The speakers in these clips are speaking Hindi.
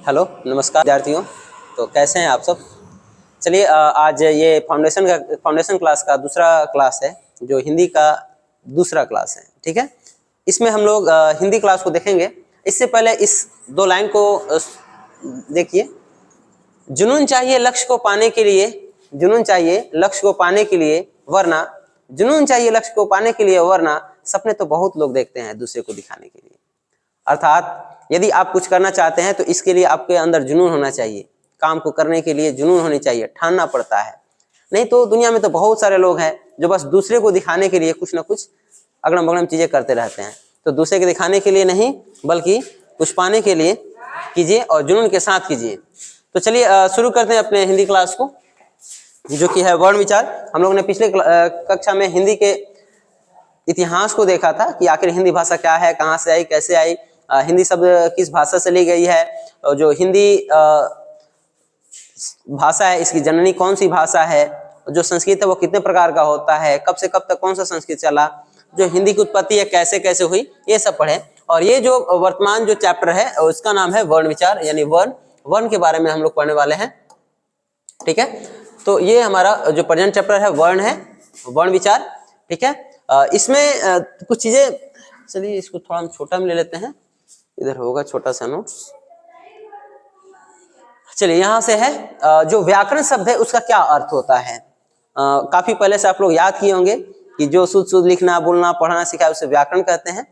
हेलो नमस्कार विद्यार्थियों। तो कैसे हैं आप सब। चलिए आज ये फाउंडेशन क्लास का दूसरा क्लास है, जो हिंदी का दूसरा क्लास है। ठीक है, इसमें हम लोग हिंदी क्लास को देखेंगे। इससे पहले इस दो लाइन को देखिए। जुनून चाहिए लक्ष्य को पाने के लिए, जुनून चाहिए लक्ष्य को पाने के लिए, वरना जुनून चाहिए लक्ष्य को पाने के लिए, वरना सपने तो बहुत लोग देखते हैं दूसरे को दिखाने के लिए। अर्थात यदि आप कुछ करना चाहते हैं तो इसके लिए आपके अंदर जुनून होना चाहिए। काम को करने के लिए जुनून होनी चाहिए, ठानना पड़ता है। नहीं तो दुनिया में तो बहुत सारे लोग हैं जो बस दूसरे को दिखाने के लिए कुछ ना कुछ अगड़म बगड़म चीजें करते रहते हैं। तो दूसरे के दिखाने के लिए नहीं, बल्कि कुछ पाने के लिए कीजिए और जुनून के साथ कीजिए। तो चलिए शुरू करते हैं अपने हिंदी क्लास को, जो कि है वर्ण विचार। हम लोग ने पिछले कक्षा में हिंदी के इतिहास को देखा था कि आखिर हिंदी भाषा क्या है, कहाँ से आई, कैसे आई, हिंदी शब्द किस भाषा से ली गई है, और जो हिंदी भाषा है इसकी जननी कौन सी भाषा है, जो संस्कृत है वो कितने प्रकार का होता है, कब से कब तक कौन सा संस्कृत चला, जो हिंदी की उत्पत्ति है कैसे कैसे हुई, ये सब पढ़े। और ये जो वर्तमान जो चैप्टर है उसका नाम है वर्ण विचार, यानी वर्ण के बारे में हम लोग पढ़ने वाले हैं। ठीक है, तो ये हमारा जो प्रेजेंट चैप्टर है वर्ण है, वर्ण विचार। ठीक है, इसमें कुछ चीजें, चलिए इसको थोड़ा हम छोटा में ले लेते हैं, इधर होगा छोटा सा नोट्स। चलिए यहाँ से है जो व्याकरण शब्द है उसका क्या अर्थ होता है। काफी पहले से आप लोग याद किए होंगे कि जो शुद्ध लिखना बोलना पढ़ना सिखाया उसे व्याकरण कहते हैं।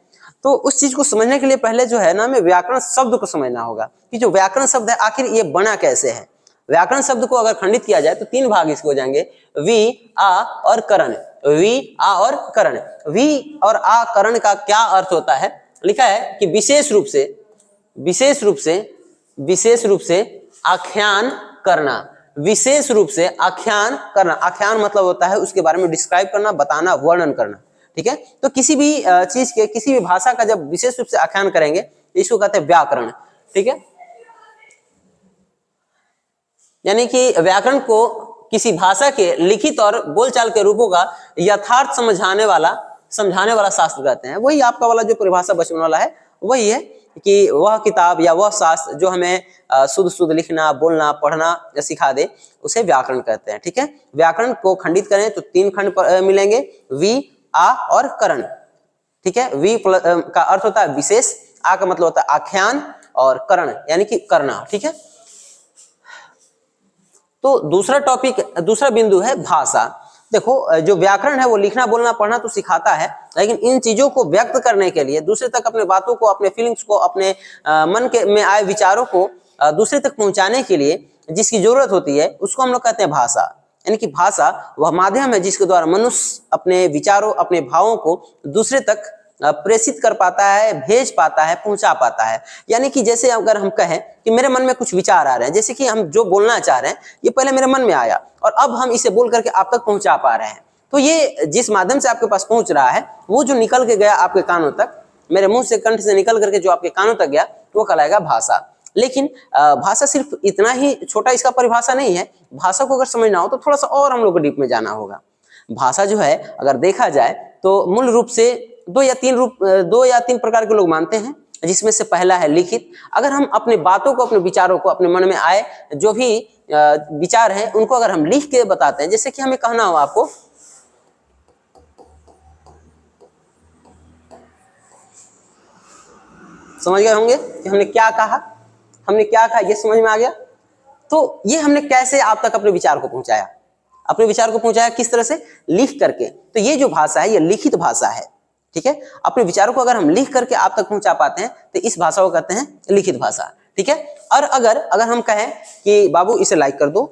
तो उस चीज को समझने के लिए पहले जो है ना, हमें व्याकरण शब्द को समझना होगा कि जो व्याकरण शब्द है आखिर ये बना कैसे है। व्याकरण शब्द को अगर खंडित किया जाए तो तीन भाग इसके हो जाएंगे, वी, आ और करण। वी, आ और करण। वी और आ करण का क्या अर्थ होता है, लिखा है कि विशेष रूप से आख्यान करना। विशेष रूप से आख्यान करना, आख्यान मतलब होता है उसके बारे में डिस्क्राइब करना, बताना, वर्णन करना। ठीक है, तो किसी भी चीज के, किसी भी भाषा का जब विशेष रूप से आख्यान करेंगे इसको कहते हैं व्याकरण। ठीक है, यानी कि व्याकरण को किसी भाषा के लिखित और बोलचाल के रूपों का यथार्थ समझाने वाला शास्त्र कहते हैं। वही आपका वाला जो परिभाषा बचपन वाला है वही है कि वह किताब या वह शास्त्र जो हमें शुद्ध लिखना बोलना पढ़ना सिखा दे उसे व्याकरण कहते हैं। ठीक है, व्याकरण को खंडित करें तो तीन खंड मिलेंगे, वी, आ और करण। ठीक है, वी का अर्थ होता है विशेष, आ का मतलब होता है आख्यान, और करण यानी कि करना। ठीक है, तो दूसरा बिंदु है भाषा। देखो, जो व्याकरण है वो लिखना बोलना पढ़ना तो सिखाता है, लेकिन इन चीजों को व्यक्त करने के लिए, दूसरे तक अपने बातों को, अपने फीलिंग्स को, अपने मन के में आए विचारों को दूसरे तक पहुंचाने के लिए जिसकी जरूरत होती है उसको हम लोग कहते हैं भाषा। यानी कि भाषा वह माध्यम है जिसके द्वारा मनुष्य अपने विचारों, अपने भावों को दूसरे तक प्रेषित कर पाता है, भेज पाता है, पहुंचा पाता है। यानी कि जैसे अगर हम कहें कि मेरे मन में कुछ विचार आ रहे हैं, जैसे कि हम जो बोलना चाह रहे हैं ये पहले मेरे मन में आया और अब हम इसे बोल करके आप तक पहुंचा पा रहे हैं, तो ये जिस माध्यम से आपके पास पहुंच रहा है वो जो निकल के गया आपके कानों तक, मेरे मुंह से, कंठ से निकल करके जो आपके कानों तक गया वो कहलाएगा भाषा। लेकिन भाषा सिर्फ इतना ही छोटा इसका परिभाषा नहीं है। भाषा को अगर समझना हो तो थोड़ा सा और हम लोग को डीप में जाना होगा। भाषा जो है अगर देखा जाए तो मूल रूप से दो या तीन प्रकार के लोग मानते हैं, जिसमें से पहला है लिखित। अगर हम अपने बातों को, अपने विचारों को, अपने मन में आए जो भी विचार हैं उनको अगर हम लिख के बताते हैं, जैसे कि हमें कहना हो आपको, समझ गए होंगे कि हमने क्या कहा, ये समझ में आ गया। तो ये हमने कैसे आप तक अपने विचार को पहुंचाया, किस तरह से, लिख करके। तो ये जो भाषा है ये लिखित भाषा है। ठीक है, अपने विचारों को अगर हम लिख करके आप तक पहुंचा पाते हैं तो इस भाषा को कहते हैं लिखित भाषा। ठीक है, और अगर हम कहें कि बाबू इसे लाइक कर दो,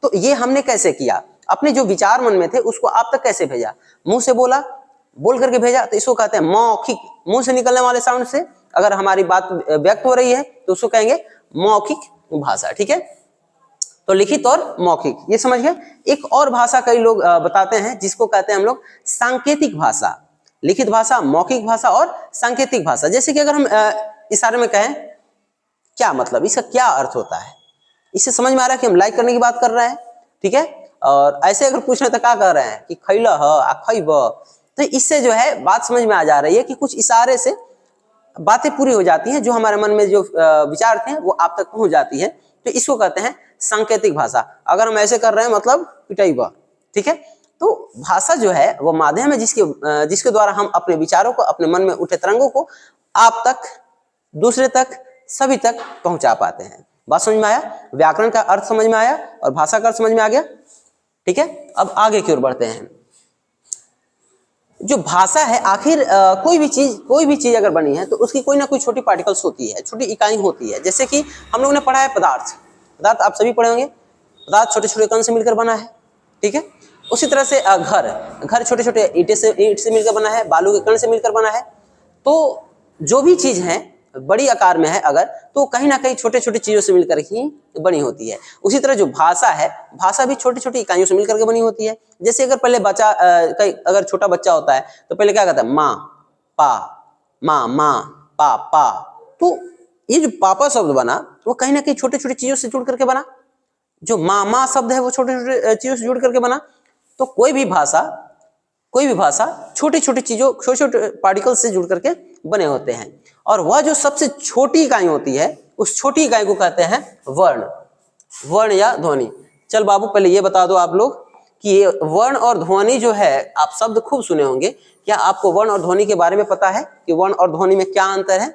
तो ये हमने कैसे किया, अपने जो विचार मन में थे उसको आप तक कैसे भेजा, मुंह से बोल करके भेजा, तो इसको कहते हैं मौखिक। मुंह से निकलने वाले साउंड से अगर हमारी बात व्यक्त हो रही है तो उसको कहेंगे मौखिक भाषा। ठीक है, तो लिखित और मौखिक ये समझ गए। एक और भाषा कई लोग बताते हैं जिसको कहते हैं हम लोग सांकेतिक भाषा। लिखित भाषा, मौखिक भाषा और सांकेतिक भाषा। जैसे कि अगर हम इशारे में कहें क्या मतलब, इसका क्या अर्थ होता है, इससे समझ में आ रहा है कि हम लाइक करने की बात कर रहे हैं। ठीक है, और ऐसे अगर पूछने तो क्या कर रहे हैं कि खैला ह आ खैब, तो इससे जो है बात समझ में आ जा रही है कि कुछ इशारे से बातें पूरी हो जाती हैं, जो हमारे मन में जो विचार थे वो आप तक पहुंच जाती है। तो इसको कहते हैं सांकेतिक भाषा। अगर हम ऐसे कर रहे हैं मतलब पिटाई बा, ठीक है। तो भाषा जो है वो माध्यम है जिसके द्वारा हम अपने विचारों को, अपने मन में उठे तरंगों को आप तक, दूसरे तक, सभी तक पहुंचा पाते हैं। बात समझ में आया? व्याकरण का अर्थ समझ में आया और भाषा का अर्थ समझ में आ गया, ठीक है। अब आगे की ओर बढ़ते हैं। जो भाषा है, आखिर कोई भी चीज अगर बनी है तो उसकी कोई ना कोई छोटी पार्टिकल्स होती है, छोटी इकाई होती है। जैसे कि हम लोगों ने पढ़ा है पदार्थ आप सभी पढ़े होंगे। पदार्थ छोटे छोटे कण से मिलकर बना है, ठीक है। उसी तरह से घर छोटे छोटे ईंट से मिलकर बना है, बालू के कण से मिलकर बना है। तो जो भी चीज है बड़ी आकार में है अगर, तो कहीं ना कहीं छोटे छोटे चीजों से मिलकर ही बनी होती है। उसी तरह जो भाषा है, भाषा भी छोटी छोटी इकाइयों से मिलकर के बनी होती है। जैसे अगर पहले अगर छोटा बच्चा होता है तो पहले क्या कहता है? माँ पा पा। तो ये जो पापा शब्द बना वो कहीं ना कहीं छोटे छोटे चीजों से जुड़ करके बना। जो माँ शब्द है वो छोटे छोटे चीजों से जुड़ करके बना। तो कोई भी भाषा छोटी छोटी चीजों, छोटे छोटे पार्टिकल से जुड़ करके बने होते हैं। और वह जो सबसे छोटी इकाई होती है, उस छोटी इकाई को कहते हैं वर्ण या ध्वनि। चल बाबू, पहले ये बता दो आप लोग कि ये वर्ण और ध्वनि जो है, आप शब्द खूब सुने होंगे। क्या आपको वर्ण और ध्वनि के बारे में पता है कि वर्ण और ध्वनि में क्या अंतर है?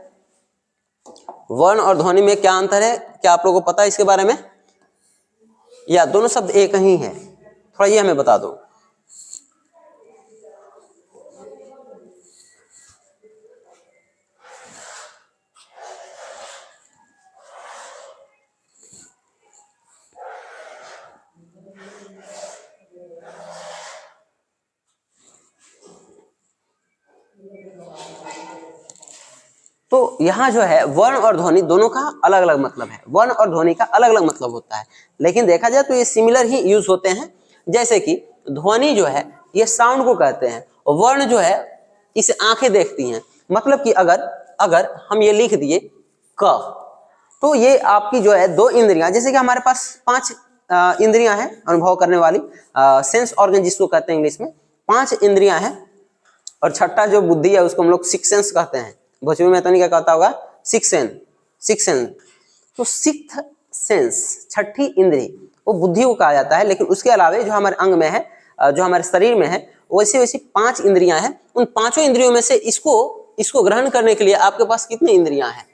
वर्ण और ध्वनि में क्या अंतर है? क्या आप लोगों को पता है इसके बारे में, या दोनों शब्द एक ही है? थोड़ा ये हमें बता दो। तो यहाँ जो है वर्ण और ध्वनि दोनों का अलग अलग मतलब है। वर्ण और ध्वनि का अलग अलग मतलब होता है, लेकिन देखा जाए तो ये सिमिलर ही यूज होते हैं। जैसे कि ध्वनि जो है ये साउंड को कहते हैं, और वर्ण जो है इसे आंखें देखती हैं। मतलब कि अगर हम ये लिख दिए क, तो ये आपकी जो है दो इंद्रियां, जैसे कि हमारे पास 5 इंद्रियां हैं अनुभव करने वाली, सेंस ऑर्गन जिसको कहते हैं इंग्लिश में। 5 इंद्रियां हैं, और छठा जो बुद्धि है उसको हम लोग सिक्स सेंस कहते हैं। भोजपुरी में तो नहीं क्या कहता होगा? Six sense. तो सिक्स्थ सेंस, छठी इंद्री, वो बुद्धि को कहा जाता है। लेकिन उसके अलावा जो हमारे अंग में है, जो हमारे शरीर में है, वैसी 5 इंद्रियां हैं। उन 5 इंद्रियों में से इसको ग्रहण करने के लिए आपके पास कितनी इंद्रियां हैं?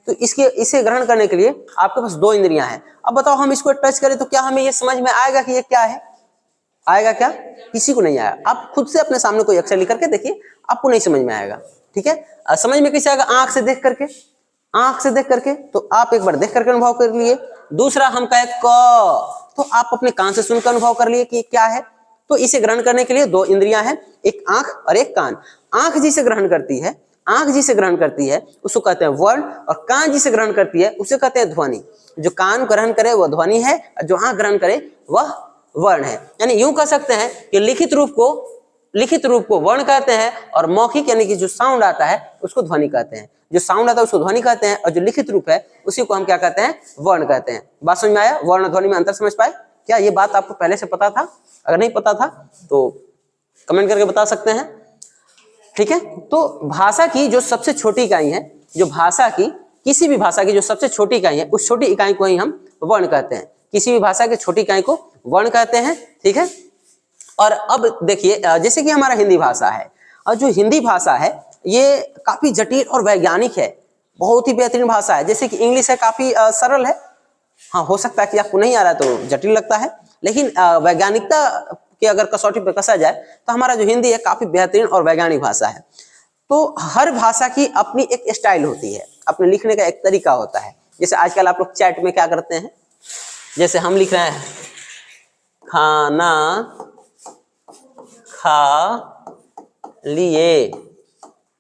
तो इसे ग्रहण करने के लिए आपके पास 2 इंद्रियां हैं। अब बताओ, हम इसको टच करें तो क्या हमें ये समझ में आएगा कि ये क्या है? आएगा क्या? किसी को नहीं आएगा। आप खुद से अपने सामने कोई अक्षर लिख करके देखिए, आपको नहीं समझ में आएगा, ठीक है। समझ में कैसे आएगा? आंख से देख करके। तो आप एक बार देख करके अनुभव कर लिए। दूसरा हम कहे क, तो आप अपने कान से सुनकर अनुभव कर लिए कि क्या है। तो इसे ग्रहण करने के लिए 2 इंद्रियां हैं, एक आंख और एक कान। आंख जिसे ग्रहण करती है उसको कहते हैं वर्ण, और कान जिसे ग्रहण करती है उसे कहते हैं ध्वनि। जो कान ग्रहण करे वह ध्वनि है, और जो आंख ग्रहण करे वह वर्ण है। यानी यूं कह सकते हैं कि लिखित रूप को वर्ण कहते हैं, और मौखिक यानी कि जो साउंड आता है उसको ध्वनि कहते हैं। जो साउंड आता है उसको ध्वनि कहते हैं, और जो लिखित रूप है उसी को हम क्या कहते हैं? वर्ण कहते हैं। बात समझ में आया? वर्ण और ध्वनि में अंतर समझ पाए? क्या ये बात आपको पहले से पता था? अगर नहीं पता था तो कमेंट करके बता सकते हैं, ठीक है। तो भाषा की जो सबसे छोटी इकाई है, किसी भी भाषा की जो सबसे छोटी इकाई है, उस छोटी इकाई को ही हम वर्ण कहते हैं। किसी भी भाषा की छोटी इकाई को वर्ण कहते हैं, ठीक है। और अब देखिए, जैसे कि हमारा हिंदी भाषा है, और जो हिंदी भाषा है ये काफी जटिल और वैज्ञानिक है, बहुत ही बेहतरीन भाषा है। जैसे कि इंग्लिश है, काफी सरल है। हाँ, हो सकता है कि आपको नहीं आ रहा है तो जटिल लगता है, लेकिन वैज्ञानिकता के अगर कसौटी पर कसा जाए तो हमारा जो हिंदी है काफी बेहतरीन और वैज्ञानिक भाषा है। तो हर भाषा की अपनी एक स्टाइल होती है, अपने लिखने का एक तरीका होता है। जैसे आजकल आप लोग चैट में क्या करते हैं, जैसे हम लिख रहे हैं खाना खा लिए,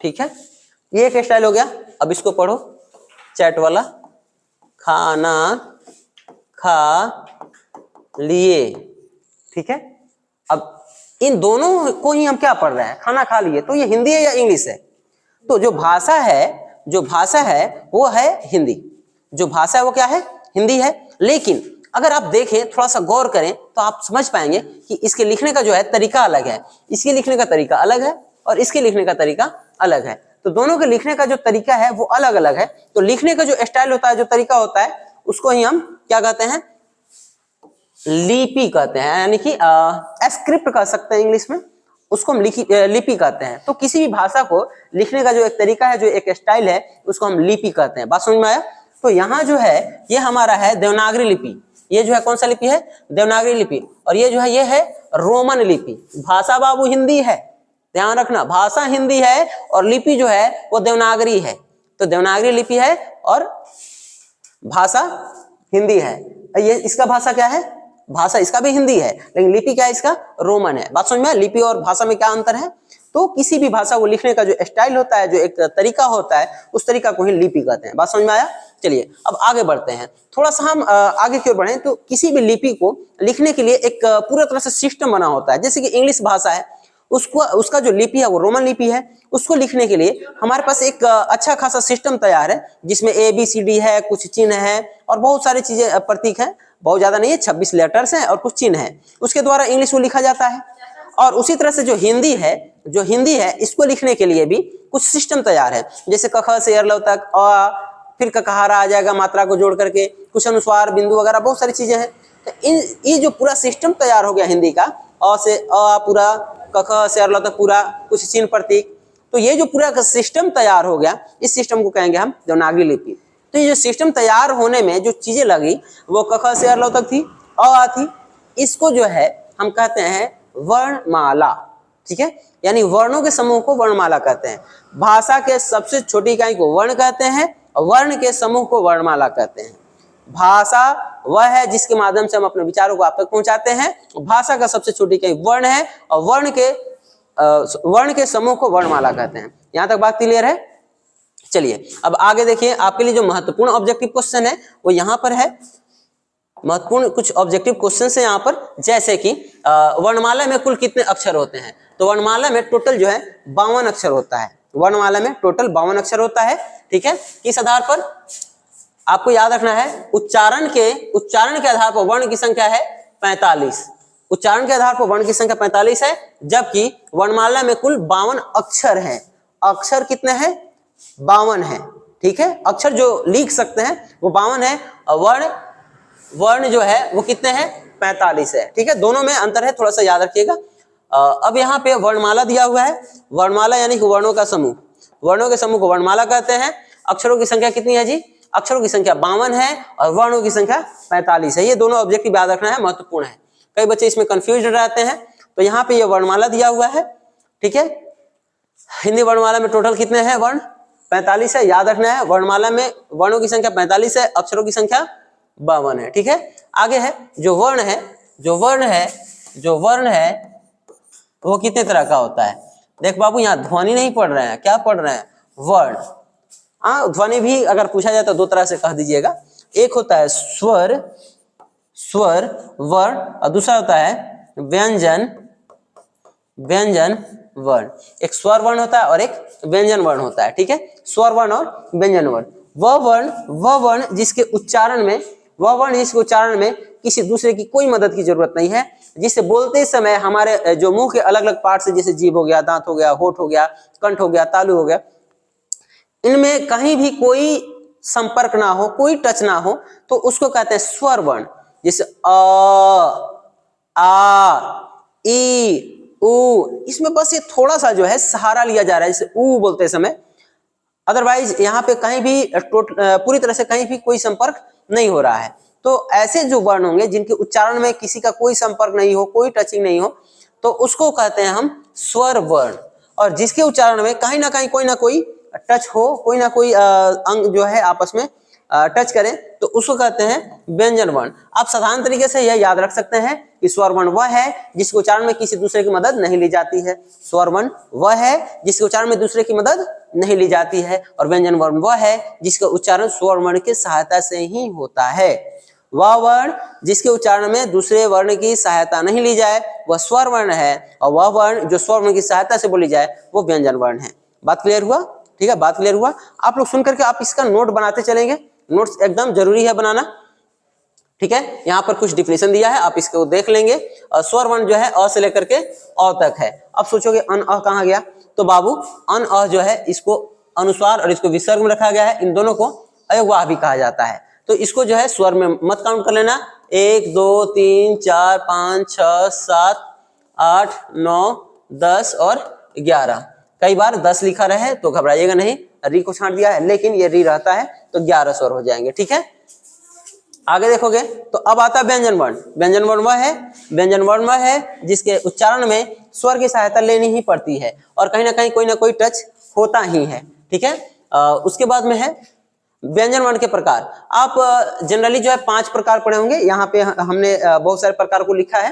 ठीक है, ये एक स्टाइल हो गया। अब इसको पढ़ो, चैट वाला, खाना खा लिए, ठीक है। अब इन दोनों को ही हम क्या पढ़ रहे हैं? खाना खा लिए। तो ये हिंदी है या इंग्लिश है? तो जो भाषा है वो है हिंदी। जो भाषा है वो क्या है? हिंदी है। लेकिन अगर आप देखें, थोड़ा सा गौर करें, तो आप समझ पाएंगे कि इसके लिखने का जो है तरीका अलग है। इसके लिखने का तरीका अलग है और इसके लिखने का तरीका अलग है। तो दोनों के लिखने का जो तरीका है वो अलग अलग है। तो लिखने का जो स्टाइल होता है, जो तरीका होता है, उसको ही हम क्या कहते हैं, लिपि कहते हैं, यानी कि स्क्रिप्ट कह सकते हैं इंग्लिश में, उसको हम लिपि कहते हैं। तो किसी भी भाषा को लिखने का जो एक तरीका है, जो एक स्टाइल है, उसको हम लिपि कहते हैं। बात समझ में आया? तो यहाँ जो है ये हमारा है देवनागरी लिपि। ये जो है कौन सा लिपि है? देवनागरी लिपि। और ये जो है ये है रोमन लिपि। भाषा बाबू हिंदी है, ध्यान रखना, भाषा हिंदी है और लिपि जो है वो देवनागरी है। तो देवनागरी लिपि है और भाषा हिंदी है। ये इसका भाषा क्या है? भाषा इसका भी हिंदी है, लेकिन लिपि क्या है इसका? रोमन है। बात समझ में? लिपि और भाषा में क्या अंतर है? तो किसी भी भाषा को लिखने का जो स्टाइल होता है, जो एक तरीका होता है, उस तरीका को ही लिपि कहते हैं। बात समझ में आया? चलिए अब आगे बढ़ते हैं, थोड़ा सा हम आगे की ओर बढ़े। तो किसी भी लिपि को लिखने के लिए एक पूरा तरह से सिस्टम बना होता है। जैसे कि इंग्लिश भाषा है, उसको उसका जो लिपि है वो रोमन लिपि है। उसको लिखने के लिए हमारे पास एक अच्छा खासा सिस्टम तैयार है, जिसमें ABCD है, कुछ चिन्ह है और बहुत सारी चीजें, प्रतीक है, बहुत ज्यादा नहीं है, 26 लेटर्स हैं और कुछ चिन्ह है। उसके द्वारा इंग्लिश को लिखा जाता है। और उसी तरह से जो हिंदी है, इसको लिखने के लिए भी कुछ सिस्टम तैयार है। जैसे क ख से अरलव तक, फिर ककहारा आ जाएगा मात्रा को जोड़ करके, कुछ अनुस्वार, बिंदु वगैरह बहुत सारी चीजें हैं। तो ये जो पूरा सिस्टम तैयार हो गया हिंदी का, अ से अ पूरा, क ख से अरलव तक पूरा, कुछ चिन्ह प्रतीक, तो ये जो पूरा सिस्टम तैयार हो गया, इस सिस्टम को कहेंगे हम देवनागरी लिपि। तो ये जो सिस्टम तैयार होने में जो चीजें लगी, वो क ख से अरलव तक थी, अ थी। इसको जो है हम कहते हैं वर्णमाला। ठीक है, यानी वर्णों के समूह को वर्णमाला कहते हैं। भाषा के सबसे छोटी इकाई को वर्ण कहते हैं और वर्ण के समूह को वर्णमाला कहते हैं। भाषा वह है जिसके माध्यम से हम अपने विचारों को आप तक पहुंचाते हैं। भाषा का सबसे छोटी इकाई वर्ण है और वर्ण के समूह को वर्णमाला कहते हैं। यहां तक बात क्लियर है? चलिए अब आगे देखिए, आपके लिए जो महत्वपूर्ण ऑब्जेक्टिव क्वेश्चन है वो यहाँ पर है। महत्वपूर्ण कुछ ऑब्जेक्टिव क्वेश्चन है यहाँ पर, जैसे कि वर्णमाला में कुल कितने अक्षर होते हैं? तो वर्णमाला में टोटल जो है 52 अक्षर होता है। वर्णमाला में टोटल 52 अक्षर होता है। ठीक है, किस आधार पर? आपको याद रखना है, उच्चारण के आधार पर वर्ण की संख्या है 45। उच्चारण के आधार पर वर्ण की संख्या 45 है, जबकि वर्णमाला में कुल 52 अक्षर हैं। अक्षर कितने हैं? 52 है। ठीक है, अक्षर जो लिख सकते हैं वो 52 है और वर्ण जो है वो कितने हैं? 45 है। ठीक है, दोनों में अंतर है, थोड़ा सा याद रखिएगा। अब यहाँ पे वर्णमाला दिया हुआ है। वर्णमाला यानी कि वर्णों का समूह, वर्णों के समूह को वर्णमाला कहते हैं। अक्षरों की संख्या कितनी है जी? अक्षरों की संख्या 52 है और वर्णों की संख्या 45 है। ये दोनों ऑब्जेक्टिव याद रखना है, महत्वपूर्ण है। कई बच्चे इसमें कंफ्यूज रहते हैं। तो यहाँ पे ये वर्णमाला दिया हुआ है। ठीक है, हिंदी वर्णमाला में टोटल कितने हैं वर्ण? 45 है। याद रखना है, वर्णमाला में वर्णों की संख्या 45 है, अक्षरों की संख्या 52 है। ठीक है, आगे है जो वर्ण है वो कितने तरह का होता है? देख बाबू, यहाँ ध्वनि नहीं पढ़ रहे हैं, क्या पढ़ रहे हैं? वर्ण। ध्वनि भी अगर पूछा जाए तो दो तरह से कह दीजिएगा। एक होता है स्वर वर्ण और दूसरा होता है व्यंजन वर्ण। एक स्वर वर्ण होता है और एक व्यंजन वर्ण होता है। ठीक है, स्वर वर्ण और व्यंजन वर्ण। वह वर्ण जिसके उच्चारण में किसी दूसरे की कोई मदद की जरूरत नहीं है, जिसे बोलते समय हमारे जो मुंह के अलग अलग पार्ट से, जैसे जीभ हो गया, दांत हो गया, होठ हो गया, कंठ हो गया, तालु हो गया, इनमें कहीं भी कोई संपर्क ना हो, कोई टच ना हो, तो उसको कहते हैं स्वर वर्ण। जैसे अ, आ, ई, उ, इसमें बस ये थोड़ा सा जो है सहारा लिया जा रहा है, जैसे उ बोलते समय। अदरवाइज यहाँ पे कहीं भी पूरी तरह से कहीं भी कोई संपर्क नहीं हो रहा है। तो ऐसे जो वर्ण होंगे जिनके उच्चारण में किसी का कोई संपर्क नहीं हो, कोई टचिंग नहीं हो, तो उसको कहते हैं हम स्वर वर्ण। और जिसके उच्चारण में कहीं ना कहीं कोई ना कोई टच हो, कोई ना कोई अंग जो है आपस में टच करें, तो उसको कहते हैं व्यंजन वर्ण। आप साधारण तरीके से यह याद रख सकते हैं कि स्वर वर्ण वह है जिसके उच्चारण में किसी दूसरे की मदद नहीं ली जाती है। स्वर वर्ण वह है जिसके उच्चारण में दूसरे की मदद नहीं ली जाती है, और व्यंजन वर्ण वह है जिसका उच्चारण स्वर वर्ण की सहायता से ही होता है। वह वर्ण जिसके उच्चारण में दूसरे वर्ण की सहायता नहीं ली जाए वह स्वर वर्ण है, और वह वर्ण जो स्वर वर्ण की सहायता से बोली जाए वो व्यंजन वर्ण है। बात क्लियर हुआ? ठीक है, बात क्लियर हुआ। आप लोग सुन करके आप इसका नोट बनाते चलेंगे। नोट्स एकदम जरूरी है बनाना। ठीक है, यहाँ पर कुछ डिफिनेशन दिया है, आप इसको देख लेंगे। स्वर वर्ण जो है अ से लेकर के अ तक है। अब सोचोगे अन अ कहाँ गया? तो बाबू अन अ जो है इसको अनुस्वार और इसको विसर्ग में रखा गया है, इन दोनों को अयवाह भी कहा जाता है। तो इसको जो है स्वर में मत काउंट कर लेना, 1 2 3 4 5 6 7 8 9 10 और 11। कई बार 10 लिखा रहे तो घबराइएगा नहीं, री को छांट दिया है, लेकिन ये री रहता है तो 11 स्वर हो जाएंगे, ठीक है। आगे देखोगे तो अब आता है व्यंजन वर्ण। व्यंजन वर्ण वह है जिसके उच्चारण में स्वर की सहायता लेनी ही पड़ती है और कहीं ना कोई टच होता ही है, ठीक है। उसके बाद में है व्यंजन वर्ण के प्रकार। आप जनरली जो है 5 प्रकार पढ़े होंगे, यहाँ पे हमने बहुत सारे प्रकार को लिखा है,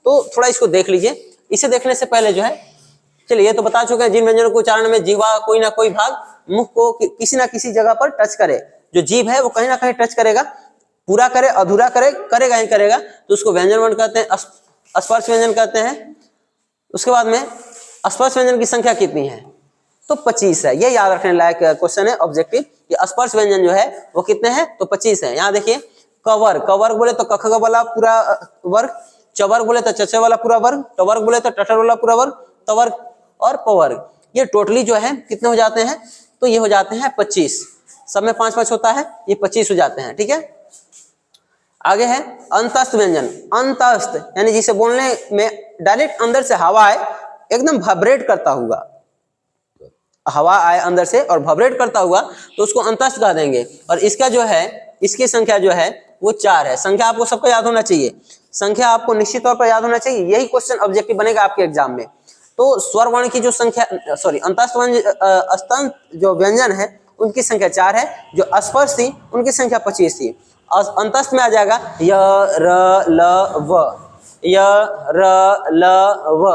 तो थोड़ा इसको देख लीजिए। इसे देखने से पहले जो है, चलिए ये तो बता चुके हैं, जिन व्यंजनों के उच्चारण में जीवा कोई ना कोई भाग मुख को किसी ना किसी जगह पर टच करे, जो जीभ है वो कहीं ना कहीं टच करेगा, पूरा करे अधूरा करे, करेगा ही करेगा, तो उसको व्यंजन वर्ण कहते हैं, स्पर्श व्यंजन कहते हैं। उसके बाद में स्पर्श व्यंजन की संख्या कितनी है, तो 25 है। ये याद रखने लायक क्वेश्चन है ऑब्जेक्टिव, कि स्पर्श व्यंजन जो है वो कितने हैं, तो 25 है। यहाँ देखिए कवर्ग, कवर्ग बोले तो कख वाला पूरा वर्ग, चवर्ग बोले तो चच वाला पूरा वर्ग, टवर्ग बोले तो टटर वाला पूरा वर्ग, तवर्ग और पवर्ग, ये टोटली जो है कितने हो जाते हैं, तो ये हो जाते हैं 25। सब में 5-5 होता है, ये 25 हो जाते हैं, ठीक है। आगे है अंतस्थ व्यंजन। अंतस्थ यानी जिसे बोलने में डायरेक्ट अंदर से हवा आए, एकदम वाइब्रेट करता हुआ, हवा आए अंदर से और वाइब्रेट करता हुआ, तो उसको अंतस्थ कह देंगे। और इसका जो है, इसकी संख्या जो है वो 4 है। संख्या आपको सबको याद होना चाहिए, संख्या आपको निश्चित तौर पर याद होना चाहिए, यही क्वेश्चन ऑब्जेक्टिव बनेगा आपके एग्जाम में। तो स्वर वर्ण की जो संख्या, अंतस्थ जो व्यंजन है उनकी संख्या 4 है, जो स्पर्श थी उनकी संख्या 25 थी। अंतस्थ में आ जाएगा य र ल व, य र ल व।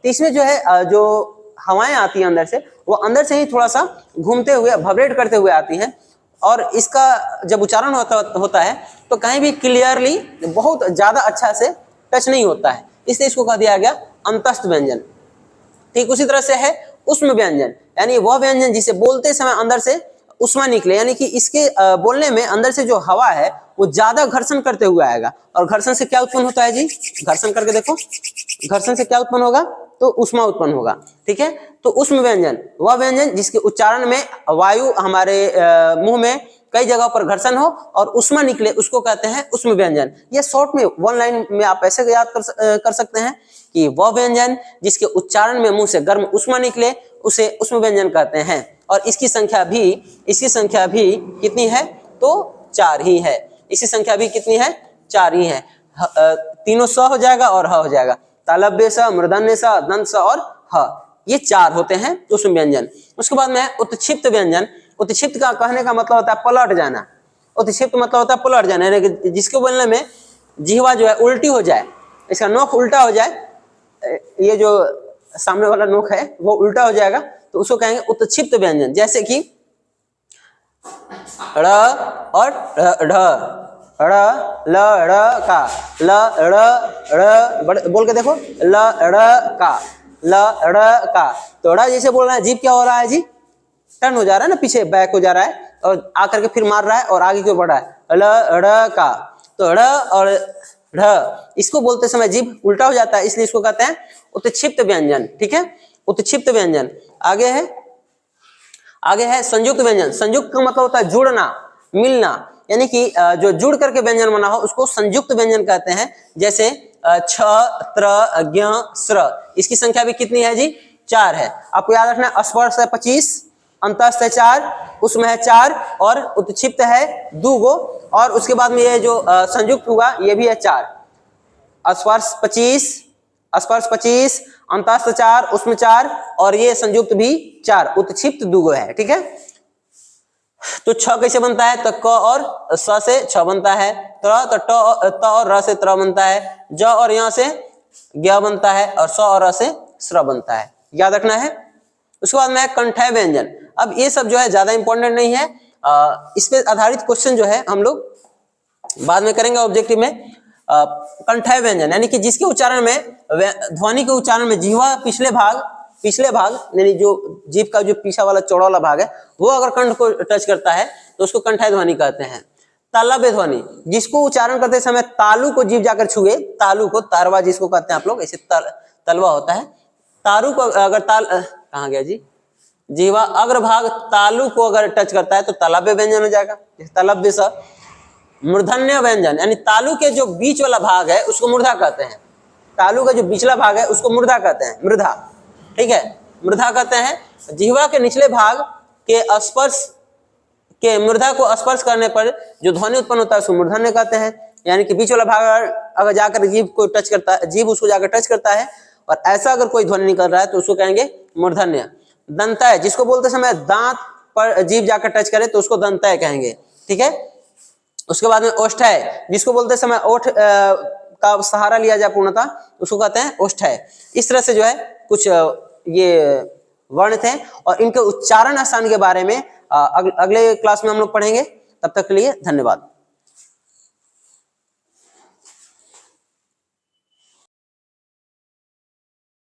तो इसमें जो है जो हवाएं आती हैं अंदर से, वो अंदर से ही थोड़ा सा घूमते हुए वाइब्रेट करते हुए आती हैं, और इसका जब उच्चारण होता है तो कहीं भी क्लियरली बहुत ज्यादा अच्छा से टच नहीं होता है, इसलिए इसको कह दिया गया अंतस्थ व्यंजन। ठीक उसी तरह से है उष्म व्यंजन, यानी वह व्यंजन जिसे बोलते समय अंदर से उष्मा निकले, यानी कि इसके बोलने में अंदर से जो हवा है वो ज्यादा घर्षण करते हुए आएगा। और घर्षण से क्या उत्पन्न होता है जी, घर्षण करके देखो, घर्षण से क्या उत्पन्न होगा, तो उष्मा उत्पन्न होगा, ठीक है। तो उष्म व्यंजन वह व्यंजन जिसके उच्चारण में वायु हमारे मुंह में कई जगह पर घर्षण हो और उष्मा निकले, उसको कहते हैं उष्म व्यंजन। ये शॉर्ट में 1 लाइन में आप ऐसे याद कर सकते हैं कि वह व्यंजन जिसके उच्चारण में मुंह से गर्म उष्मा निकले, उसे उष्म व्यंजन कहते हैं। और इसकी संख्या भी कितनी है, तो 4 ही है। इसकी संख्या भी कितनी है, 4 ही है। तीनों स हो जाएगा और ह हो जाएगा, तालव्य स, मूर्धन्य स, दंत स और ह, ये 4 होते हैं उष्म व्यंजन। उसके बाद में उत्क्षिप्त व्यंजन। उत्क्षिप्त का कहने का मतलब होता है पलट जाना, उत्क्षिप्त मतलब होता है पलट जाना, यानी कि जिसके बोलने में जिह्वा जो है उल्टी हो जाए, इसका नोक उल्टा हो जाए, ये जो सामने वाला नोक है वो उल्टा हो जाएगा, तो उसको कहेंगे उत्क्षिप्त व्यंजन। जैसे कि ड़ और ढ, ड़ ल ड़ का, ल ड़ बोल के देखो, ल ड़ का, ल ड़ का। तो ड़ जैसे बोल रहा है, जीभ क्या हो रहा है जी, टर्न हो जा रहा है ना, पीछे बैक हो जा रहा है और आकर के फिर मार रहा है और आगे क्यों बढ़ रहा है, ल ड़ का। तो ड़ और ढ इसको बोलते समय जीभ उल्टा हो जाता है, इसलिए इसको कहते हैं उत्क्षिप्त व्यंजन, ठीक है, उत्क्षिप्त व्यंजन। आगे है संयुक्त व्यंजन। संयुक्त का मतलब होता है जुड़ना, मिलना, यानी कि जो जुड़ करके व्यंजन बना हो उसको संयुक्त व्यंजन कहते हैं। जैसे छ, त्र, ज्ञ, स्र, इसकी संख्या भी कितनी है जी, 4 है। आपको याद रखना है, स्पर्श है 25, अंतस्थ है 4, उष्म है 4 और उत्क्षिप्त है 2 गो, और उसके बाद में ये जो संयुक्त हुआ ये भी है 4। स्पर्श 25, अंतस्थ 4, उष्म 4 और ये संयुक्त भी 4, उत्क्षिप्त 2 गो है, ठीक है। तो छ कैसे बनता है, तो क और स से छ बनता है, तो त और र से त्र बनता है, ज और यहाँ से ज्ञ बनता है और स और र से स्र बनता है, याद रखना है। उसके बाद में कंठय व्यंजन। अब ये सब जो है ज्यादा इंपॉर्टेंट नहीं है, इस पे आधारित क्वेश्चन जो है हम लोग बाद में करेंगे ऑब्जेक्टिव में। कंठय व्यंजन यानी कि जिसके उच्चारण में, ध्वनि के उच्चारण में जिह्वा पिछले भाग यानी जो जीभ का जो पीछा वाला चौड़ा वाला भाग है वो अगर कंठ को टच करता है तो उसको कंठय ध्वनि कहते हैं। तालव्य ध्वनि, जिसको उच्चारण करते समय तालु को जीभ जाकर छुए, तालु को, तारवा जिसको कहते हैं आप लोग, ऐसे तलवा होता है, तालु को अगर कहाँ गया जी, जीवा अग्रभाग तालु को अगर टच करता है तो तालव्य व्यंजन हो जाएगा, तालव्य स। मूर्धन्य व्यंजन यानी तालु के जो बीच वाला भाग है उसको मूर्धा कहते हैं, तालु का जो पिछला भाग है उसको मूर्धा कहते हैं, मृधा, ठीक है, मृधा कहते हैं। जिह्वा के निचले भाग के स्पर्श के मृधा को स्पर्श करने पर जो ध्वनि उत्पन्न होता है उसको मूर्धन्य कहते हैं। यानी कि बीच वाला भाग अगर जाकर जीभ को टच करता है, जीभ उसको जाकर टच करता है और ऐसा अगर कोई ध्वनि निकल रहा है तो उसको कहेंगे मूर्धन्य। दंतय जिसको बोलते समय दांत पर जीभ जाकर टच करे तो उसको दंतय कहेंगे, ठीक है। उसके बाद में ओष्ठय जिसको बोलते समय ओठ का सहारा लिया जाए पूर्णतः, उसको कहते हैं ओष्ठय। इस तरह से जो है कुछ ये वर्ण थे और इनके उच्चारण स्थान के बारे में अगले क्लास में हम लोग पढ़ेंगे। तब तक के लिए धन्यवाद।